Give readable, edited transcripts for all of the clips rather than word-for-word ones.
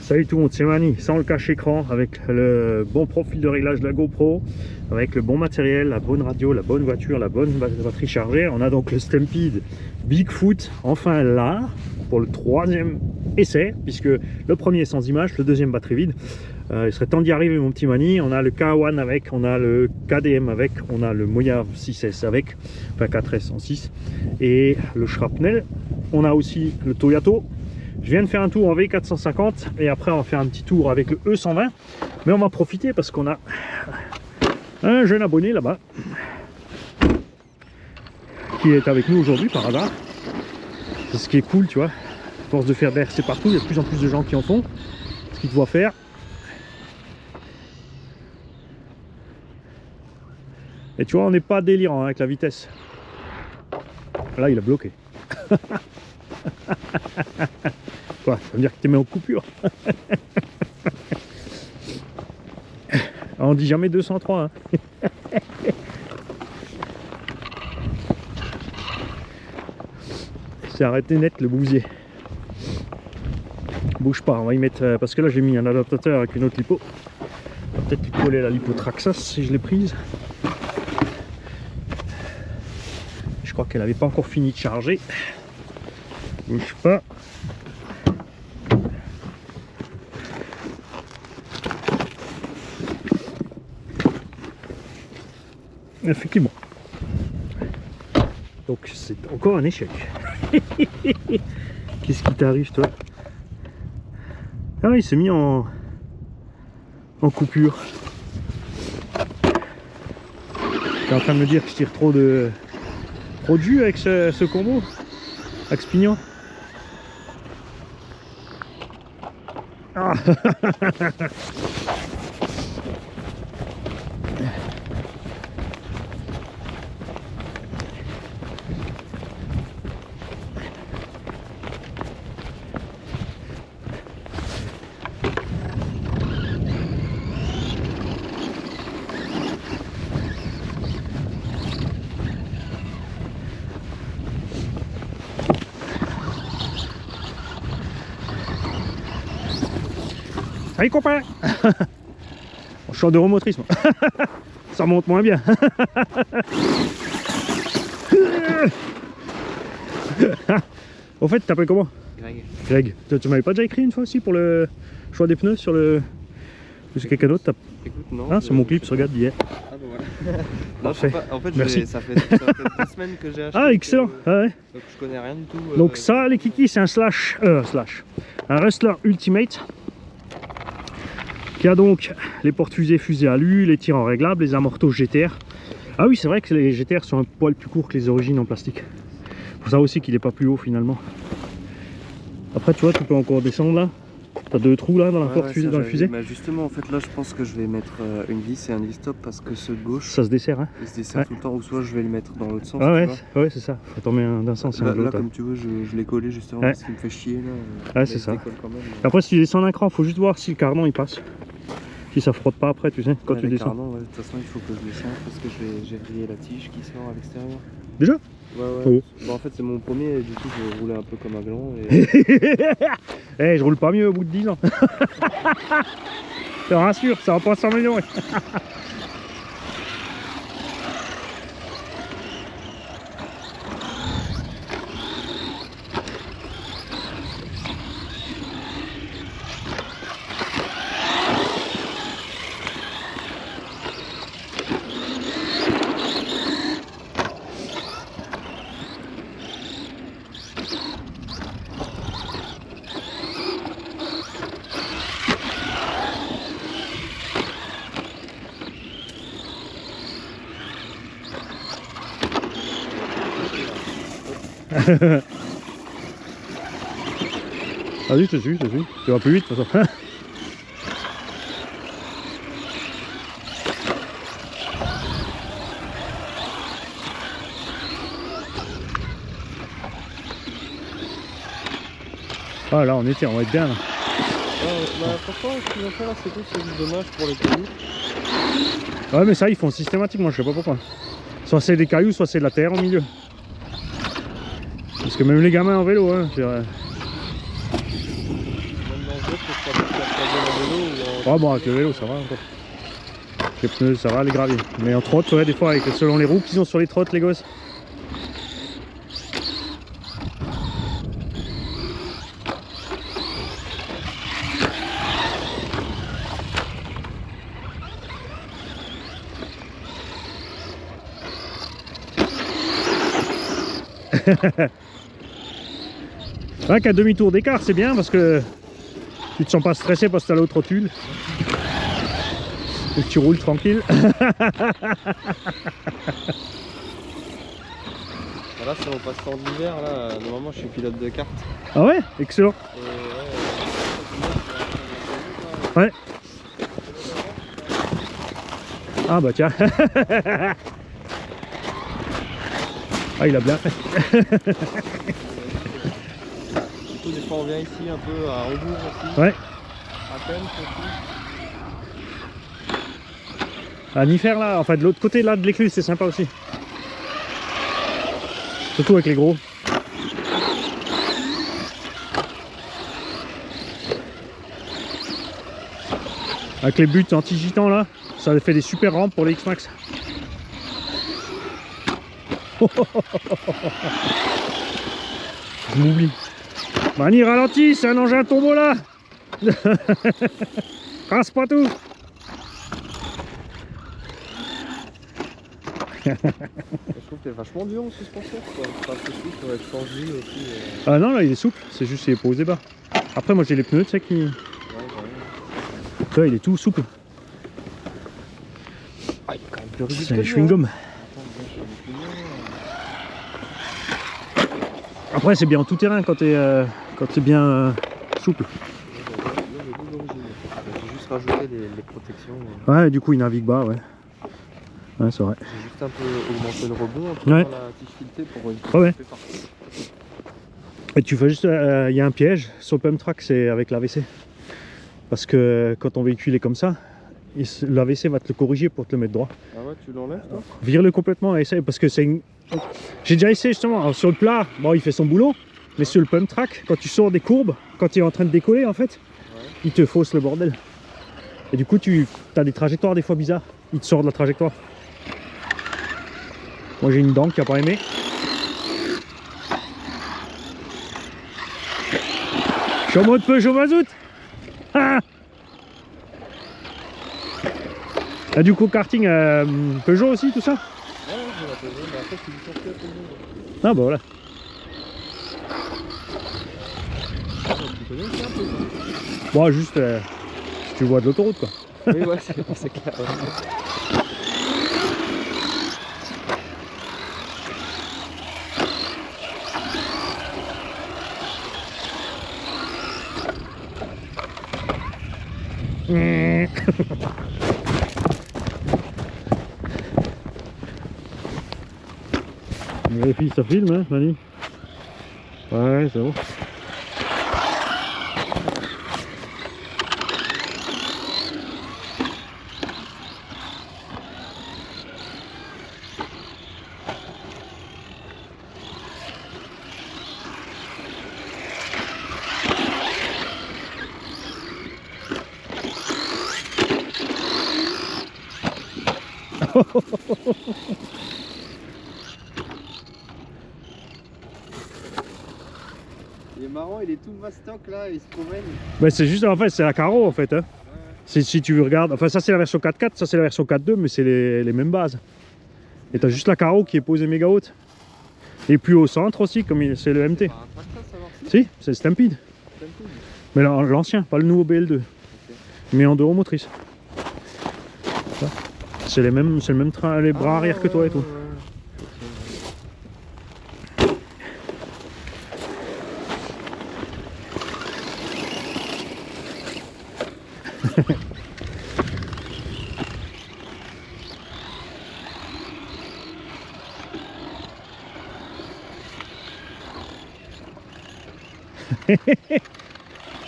Salut tout le monde, c'est Mani, sans le cache-écran, avec le bon profil de réglage de la GoPro, avec le bon matériel, la bonne radio, la bonne voiture, la bonne batterie chargée. On a donc le Stampede Bigfoot, enfin là, pour le troisième essai, puisque le premier est sans image, le deuxième batterie vide. Il serait temps d'y arriver mon petit Mani. On a le K1 avec, on a le KDM avec, on a le Mojave 6S avec, enfin 4S en 6, et le Shrapnel. On a aussi le Toyato. Je viens de faire un tour en V450 et après on va faire un petit tour avec le E120, mais on va profiter parce qu'on a un jeune abonné là-bas qui est avec nous aujourd'hui par hasard. C'est ce qui est cool, tu vois, à force de faire des RC partout, il y a de plus en plus de gens qui en font, ce qu'ils doivent faire. Et tu vois, on n'est pas délirant avec la vitesse. Là il a bloqué. Quoi, ça veut dire que tu mets en coupure. On dit jamais 203 hein. C'est arrêté net le bousier. Bouge pas, on va y mettre, parce que là j'ai mis un adaptateur avec une autre lipo. On va peut-être lui coller la lipo Traxxas si je l'ai prise. Je crois qu'elle n'avait pas encore fini de charger. Bouge pas. Effectivement. Donc c'est encore un échec. Qu'est-ce qui t'arrive toi? Ah oui, il s'est mis en coupure. Tu es en train de me dire que je tire trop de jus avec ce combo Axe pignon. Ah. Allez copain. Je suis en euromotrice moi. Ça monte moins bien. Au fait, tu t'appelles comment? Greg. Greg. Tu m'avais pas déjà écrit une fois aussi pour le choix des pneus sur le... C'est quelqu'un d'autre? Écoute, non. Ah, c'est mon clip, regarde d'hier. Ah bah voilà. Non, je sais pas. En fait, merci. ça fait 2 semaines que j'ai acheté. Ah, excellent. Ah, ouais. Donc je connais rien du tout. Donc ça, les kikis, c'est un un Rustler Ultimate. Qui a donc les portes-fusées fusées alu, les tirants réglables, les amortos GTR. Ah oui, c'est vrai que les GTR sont un poil plus courts que les origines en plastique. Pour ça aussi qu'il n'est pas plus haut finalement. Après, tu vois, tu peux encore descendre là. T'as 2 trous là dans la porte-fusée, dans le fusée. Bah justement, en fait, là, je pense que je vais mettre une vis et un vis-stop parce que ceux de gauche, ça se dessert, hein. ils se desserrent tout le temps, ou soit je vais le mettre dans l'autre sens. Ah ouais, ouais, c'est ça. Faut t'en mettre d'un sens et Là, de l'autre. comme tu veux, je l'ai collé justement parce qu'il me fait chier là. Ouais, c'est ça. Quand même, Après, si tu descends d'un cran, faut juste voir si le cardan il passe. Si ça frotte pas après, tu sais, quand tu descends. Cardans, ouais, de toute façon, il faut que je descende parce que j'ai grillé la tige qui sort à l'extérieur. Déjà? Ouais. Bon, en fait, c'est mon premier et du coup, je vais rouler un peu comme un gland. Eh, je roule pas mieux au bout de 10 ans. Je te rassure, ça va pas s'améliorer. Vas-y, je te suis. Tu vas plus vite de toute façon. Ah là, on va être bien là. Franchement, ce qu'ils ont fait là, c'est tout, c'est juste dommage pour les cailloux. Ouais, mais ça, ils font systématiquement, je sais pas pourquoi. Soit c'est des cailloux, soit c'est de la terre au milieu. Parce que même les gamins en vélo, hein, Même dans Peut-être que je pourrais faire ça en vélo ou en... Ah bon, avec le vélo, ça va encore. Les pneus, ça va, les graviers. Mais en trotte, ouais, des fois, avec, selon les roues qu'ils ont sur les trottes, les gosses. C'est vrai qu'à demi-tour d'écart, c'est bien parce que tu te sens pas stressé parce que t'as l'autre rotule. Et que tu roules tranquille. Là, c'est mon passe-temps d'hiver. Là, normalement, je suis pilote de kart. Ah ouais, excellent. Et Ouais. Ah bah tiens. Ah, il a bien fait. du coup, des fois, on vient ici un peu à Hambourg aussi. Ouais. À Penn aussi. À Niffer là, enfin de l'autre côté là de l'écluse, c'est sympa aussi. Surtout avec les gros. Avec les buts anti-gitans là, ça fait des super rampes pour les X-Max. Je m'oublie. Mani, ralentis, c'est un engin tombeau là. Casse pas tout. Je trouve qu'il est vachement dur en suspension. Enfin, c'est souple, ouais, je pense lui aussi. Ah non, là il est souple, c'est juste qu'il est posé bas. Après, moi j'ai les pneus, tu sais, qui. Ouais, Tu vois, il est tout souple. ah, il est quand même plus rigide C'est que un lui, chewing-gum. Après, c'est bien en tout terrain quand t'es bien souple. J'ai juste rajouté les protections. Ouais, du coup, il navigue bas, ouais. Ouais, c'est vrai. J'ai juste un peu augmenté le rebond un peu Ouais. dans la tige filetée pour une Ouais. partie. Et tu fais juste. Il y a un piège sur le pump track, c'est avec l'AVC. Parce que quand ton véhicule est comme ça, l'AVC va te le corriger pour te le mettre droit. Ah ouais, tu l'enlèves toi? Vire-le complètement et essaye parce que c'est une. J'ai déjà essayé justement. Alors, sur le plat, bon, il fait son boulot. Mais sur le pump track, quand tu sors des courbes, quand tu es en train de décoller, en fait, il te fausse le bordel. Et du coup, tu as des trajectoires des fois bizarres. Il te sort de la trajectoire. Moi, j'ai une dent qui a pas aimé. Je suis en mode Peugeot mazout. Ah, ah, du coup, karting, Peugeot aussi, tout ça. Ouais, je vais la poser, mais après, je suis du sorti à Peugeot. Ah bah voilà. Tu connais aussi un peu ça? Bon, juste si tu vois de l'autoroute quoi. Oui, ouais, c'est clair. Ouais. Vérifie, ça filme, hein, Mani? Ouais, c'est bon. Il est marrant, il est tout mastoc là, il se promène. Bah, c'est juste, en fait, c'est la Caro en fait. Hein. Si tu regardes, enfin, ça c'est la version 4.4, ça c'est la version 4.2, mais c'est les mêmes bases. Et t'as juste la Caro qui est posée méga haute. Et plus au centre aussi, comme c'est le MT. Pas un Traxxas alors? Si, c'est le Stampede. Stampede. Mais l'ancien, pas le nouveau BL2. Ok. Mais en deux roues motrices. C'est le même train, les bras arrière que toi et tout.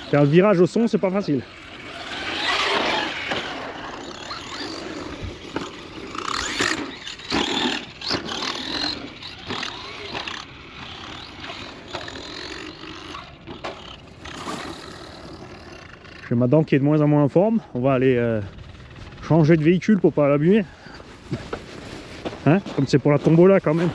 Faire le virage au son, c'est pas facile. J'ai ma dent qui est de moins en moins en forme. On va aller changer de véhicule pour pas l'abîmer. Hein, comme c'est pour la tombola quand même.